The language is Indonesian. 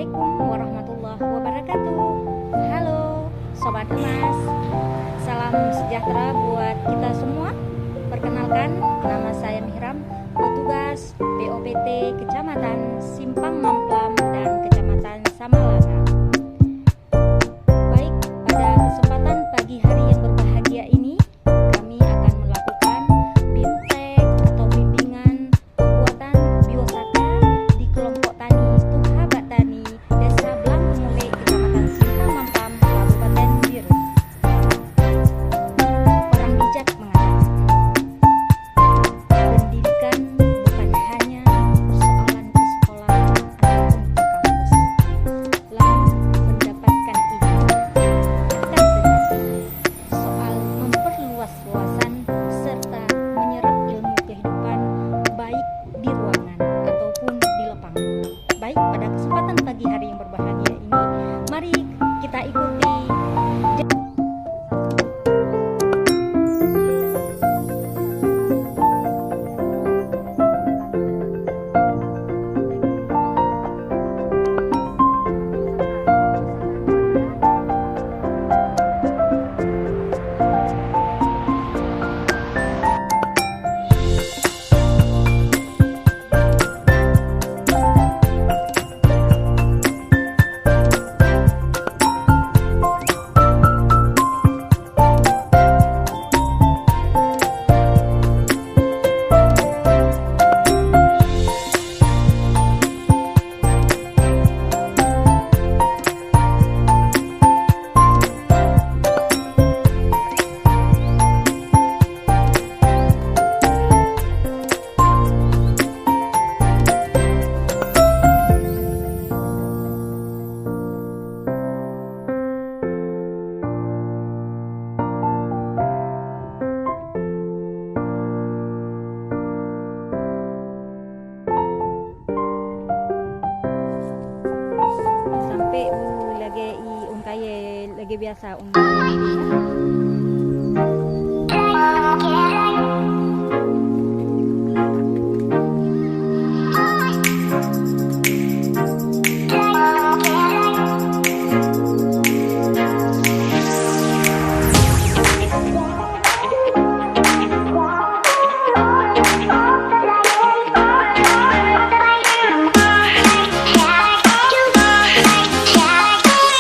Assalamualaikum warahmatullahi wabarakatuh. Halo Sobat Emas, salam sejahtera buat kita semua. Perkenalkan, nama saya Mihram, petugas POPT Kecamatan Simpang Mamplam dan Kecamatan Samalaka. Baik, pada kesempatan pagi hari yang berbahagia ini, kami akan melakukan BIMTEK atau bimbingan pembuatan biosaka di kelompok tani Tuhabat Tani Desa Blangkemule, Kecamatan Simpang Mamplam, Kabupaten Biru. Orang bijak mengatakan, pendidikan bukan hanya persoalan ke sekolah ataupun ke kampus, lalu mendapatkan ilmu, akan tetapi soal memperluas wawasan serta menyerap ilmu kehidupan baik di ruangan ataupun di lapangan. Baik, pada kesempatan pagi hari yang berbahagia ini, mari kita ikuti sampai lagi biasa